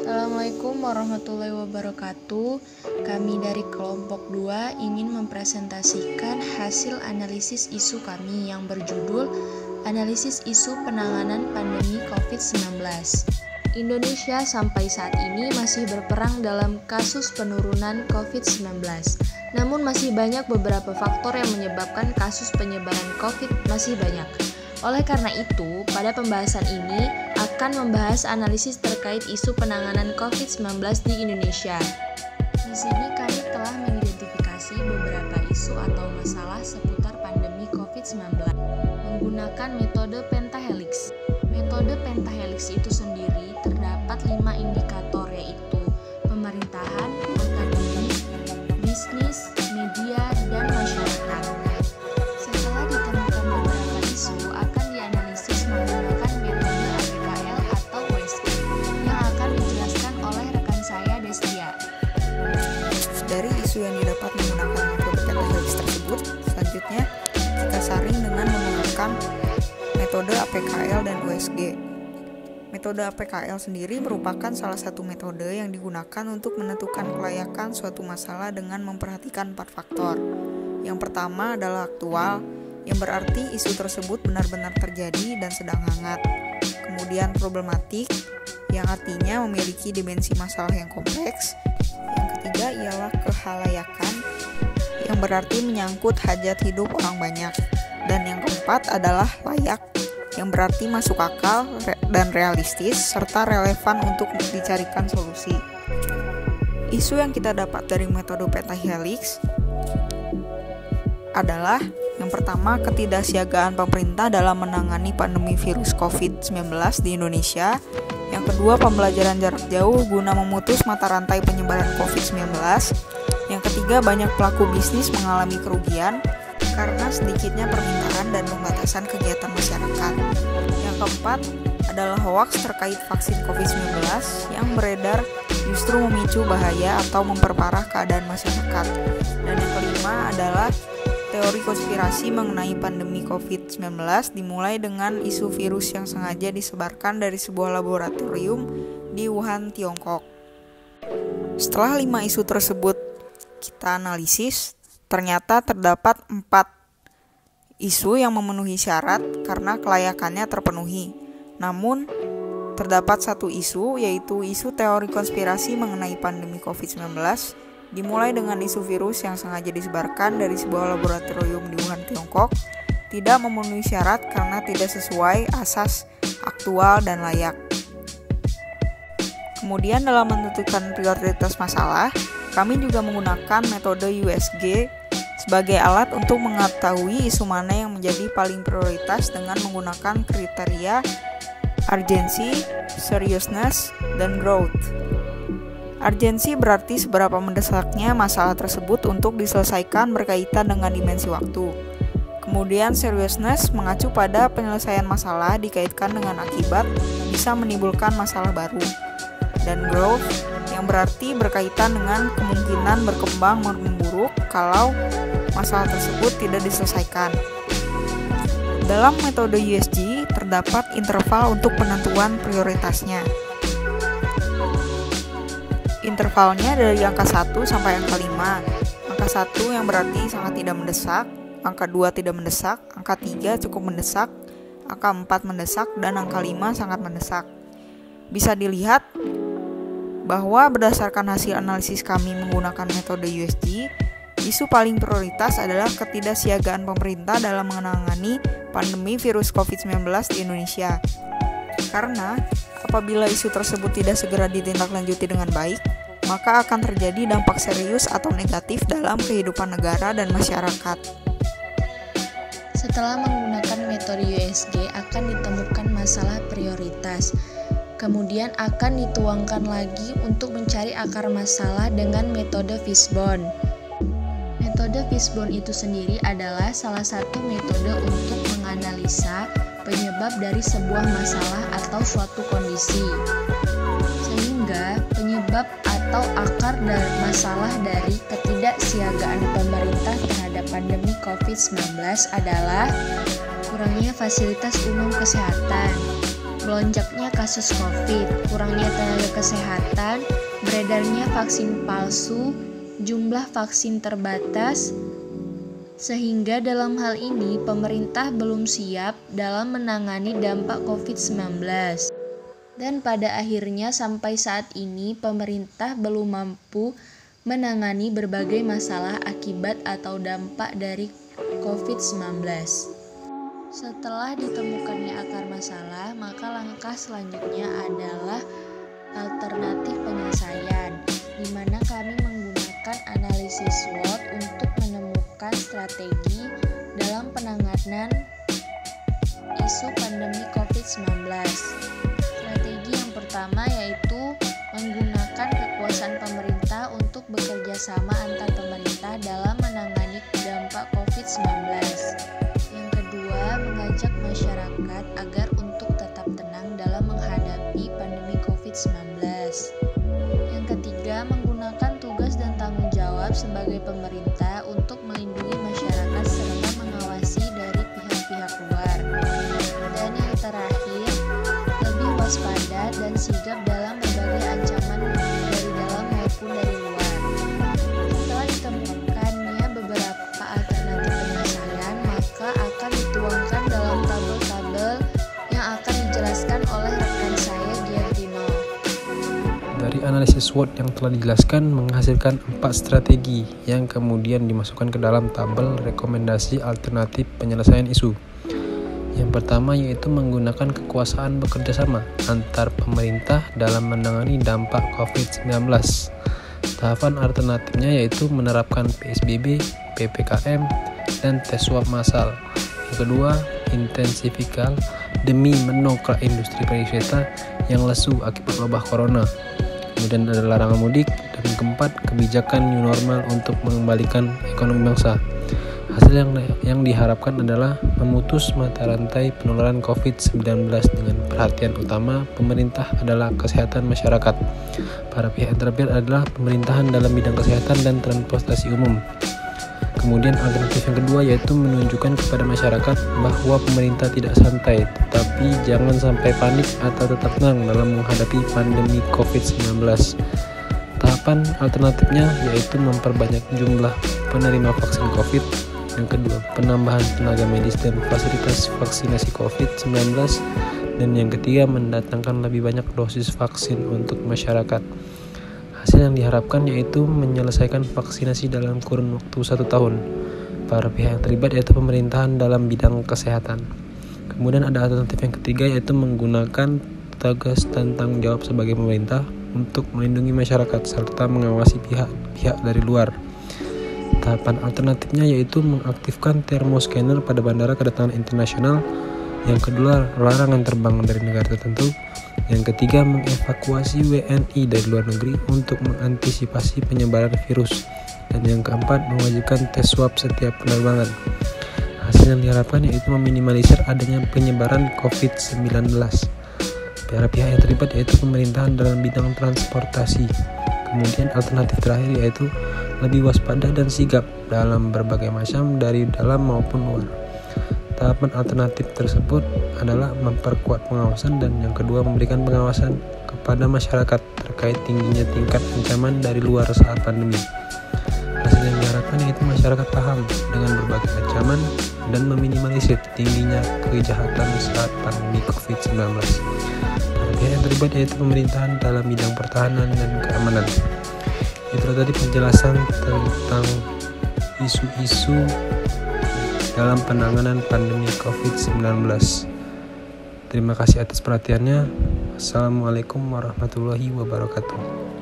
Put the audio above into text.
Assalamualaikum warahmatullahi wabarakatuh. Kami dari kelompok 2 ingin mempresentasikan hasil analisis isu kami yang berjudul Analisis Isu Penanganan Pandemi COVID-19. Indonesia sampai saat ini masih berperang dalam kasus penurunan COVID-19. Namun masih banyak beberapa faktor yang menyebabkan kasus penyebaran COVID masih banyak. Oleh karena itu, pada pembahasan ini akan membahas analisis terkait isu penanganan COVID-19 di Indonesia. Di sini kami telah mengidentifikasi beberapa isu atau masalah seputar pandemi COVID-19 menggunakan metode pentahelix. Metode pentahelix itu sendiri terdapat 5 indikator, yaitu pemerintahan, akademik, bisnis, media, dan masyarakat. Setelah ditemukan beberapa isu, akan dianalisis menggunakan metode APKL atau WSG yang akan dijelaskan oleh rekan saya, Destia. Dari isu yang didapat menggunakan metode pentahelix tersebut, selanjutnya kita saring dengan menggunakan metode APKL dan WSG. Metode APKL sendiri merupakan salah satu metode yang digunakan untuk menentukan kelayakan suatu masalah dengan memperhatikan 4 faktor. Yang pertama adalah aktual, yang berarti isu tersebut benar-benar terjadi dan sedang hangat. Kemudian problematik, yang artinya memiliki dimensi masalah yang kompleks. Yang ketiga ialah kehalayakan, yang berarti menyangkut hajat hidup orang banyak. Dan yang keempat adalah layak, yang berarti masuk akal dan realistis serta relevan untuk dicarikan solusi. Isu yang kita dapat dari metode pentahelix adalah yang pertama, ketidaksiagaan pemerintah dalam menangani pandemi virus COVID-19 di Indonesia. Yang kedua, pembelajaran jarak jauh guna memutus mata rantai penyebaran COVID-19. Yang ketiga, banyak pelaku bisnis mengalami kerugian karena sedikitnya permintaan dan pembatasan kegiatan masyarakat. Yang keempat adalah hoaks terkait vaksin COVID-19 yang beredar justru memicu bahaya atau memperparah keadaan masyarakat. Dan yang kelima adalah teori konspirasi mengenai pandemi COVID-19 dimulai dengan isu virus yang sengaja disebarkan dari sebuah laboratorium di Wuhan, Tiongkok. Setelah 5 isu tersebut kita analisis, ternyata terdapat 4 isu yang memenuhi syarat karena kelayakannya terpenuhi. Namun, terdapat 1 isu, yaitu isu teori konspirasi mengenai pandemi COVID-19, dimulai dengan isu virus yang sengaja disebarkan dari sebuah laboratorium di Wuhan, Tiongkok, tidak memenuhi syarat karena tidak sesuai asas aktual dan layak. Kemudian dalam menentukan prioritas masalah, kami juga menggunakan metode USG sebagai alat untuk mengetahui isu mana yang menjadi paling prioritas dengan menggunakan kriteria urgency, seriousness, dan growth. Urgency berarti seberapa mendesaknya masalah tersebut untuk diselesaikan berkaitan dengan dimensi waktu. Kemudian seriousness mengacu pada penyelesaian masalah dikaitkan dengan akibat bisa menimbulkan masalah baru. Dan growth yang berarti berkaitan dengan kemungkinan berkembang memburuk kalau masalah tersebut tidak diselesaikan. Dalam metode USG terdapat interval untuk penentuan prioritasnya. Intervalnya dari angka 1 sampai angka 5. Angka 1 yang berarti sangat tidak mendesak, angka 2 tidak mendesak, angka 3 cukup mendesak, angka 4 mendesak, dan angka 5 sangat mendesak. Bisa dilihat bahwa berdasarkan hasil analisis kami menggunakan metode USG, isu paling prioritas adalah ketidaksiagaan pemerintah dalam menangani pandemi virus COVID-19 di Indonesia. Karena apabila isu tersebut tidak segera ditindaklanjuti dengan baik, maka akan terjadi dampak serius atau negatif dalam kehidupan negara dan masyarakat. Setelah menggunakan metode USG akan ditemukan masalah prioritas. Kemudian akan dituangkan lagi untuk mencari akar masalah dengan metode Fishbone. Metode Fishbone itu sendiri adalah salah satu metode untuk menganalisa penyebab dari sebuah masalah atau suatu kondisi. Sehingga penyebab atau akar dari masalah dari ketidaksiagaan pemerintah terhadap pandemi COVID-19 adalah kurangnya fasilitas umum kesehatan, melonjaknya kasus COVID, kurangnya tenaga kesehatan, beredarnya vaksin palsu, jumlah vaksin terbatas, sehingga dalam hal ini pemerintah belum siap dalam menangani dampak COVID-19. Dan pada akhirnya sampai saat ini pemerintah belum mampu menangani berbagai masalah akibat atau dampak dari COVID-19. Setelah ditemukannya akar masalah, maka langkah selanjutnya adalah alternatif penyelesaian, di mana kami menggunakan analisis SWOT untuk menemukan strategi dalam penanganan isu pandemi COVID-19. Strategi yang pertama yaitu menggunakan kekuasaan pemerintah untuk bekerja sama antar pemerintah dalam menangani dampak COVID-19. Yang kedua, mengajak masyarakat agar untuk tetap tenang dalam menghadapi pandemi COVID-19. Yang ketiga, menggunakan tugas dan tanggung jawab sebagai pemerintah untuk melindungi masyarakat serta mengawasi dari pihak-pihak luar. Dan yang terakhir, lebih waspada dan sigap dalam berbagai ancaman dari dalam maupun dari luar. Setelah ditemukannya beberapa alternatif penyelesaian, maka akan dituangkan dalam tabel-tabel yang akan dijelaskan oleh rekan saya Giardino. Dari analisis SWOT yang telah dijelaskan menghasilkan 4 strategi yang kemudian dimasukkan ke dalam tabel rekomendasi alternatif penyelesaian isu. Yang pertama yaitu menggunakan kekuasaan bekerjasama antar pemerintah dalam menangani dampak COVID-19. Tahapan alternatifnya yaitu menerapkan PSBB, PPKM, dan tes swab massal. Yang kedua, intensifikal demi menongkrak industri pariwisata yang lesu akibat wabah corona. Kemudian ada larangan mudik, dan keempat, kebijakan new normal untuk mengembalikan ekonomi bangsa. Hasil yang diharapkan adalah memutus mata rantai penularan COVID-19 dengan perhatian utama pemerintah adalah kesehatan masyarakat. Para pihak yang terlibat adalah pemerintahan dalam bidang kesehatan dan transportasi umum. Kemudian alternatif yang kedua yaitu menunjukkan kepada masyarakat bahwa pemerintah tidak santai, tetapi jangan sampai panik atau tetap tenang dalam menghadapi pandemi COVID-19. Tahapan alternatifnya yaitu memperbanyak jumlah penerima vaksin COVID. Yang kedua, penambahan tenaga medis dan fasilitas vaksinasi COVID-19. Dan yang ketiga, mendatangkan lebih banyak dosis vaksin untuk masyarakat. Hasil yang diharapkan yaitu menyelesaikan vaksinasi dalam kurun waktu 1 tahun. Para pihak yang terlibat yaitu pemerintahan dalam bidang kesehatan. Kemudian ada alternatif yang ketiga yaitu menggunakan tugas dan tanggung jawab sebagai pemerintah untuk melindungi masyarakat serta mengawasi pihak-pihak dari luar. Tahapan alternatifnya yaitu mengaktifkan thermoscanner pada bandara kedatangan internasional. Yang kedua, larangan terbang dari negara tertentu. Yang ketiga, mengevakuasi WNI dari luar negeri untuk mengantisipasi penyebaran virus. Dan yang keempat, mewajibkan tes swab setiap penerbangan. Hasil yang diharapkan yaitu meminimalisir adanya penyebaran COVID-19. Para pihak yang terlibat yaitu pemerintahan dalam bidang transportasi. Kemudian alternatif terakhir yaitu lebih waspada dan sigap dalam berbagai macam dari dalam maupun luar. Tahapan alternatif tersebut adalah memperkuat pengawasan dan yang kedua memberikan pengawasan kepada masyarakat terkait tingginya tingkat ancaman dari luar saat pandemi. Hasil yang diharapkan yaitu masyarakat paham dengan berbagai ancaman dan meminimalisir tingginya kejahatan saat pandemi COVID-19. Pihak yang terlibat yaitu pemerintahan dalam bidang pertahanan dan keamanan. Itulah tadi penjelasan tentang isu-isu dalam penanganan pandemi COVID-19. Terima kasih atas perhatiannya. Assalamualaikum warahmatullahi wabarakatuh.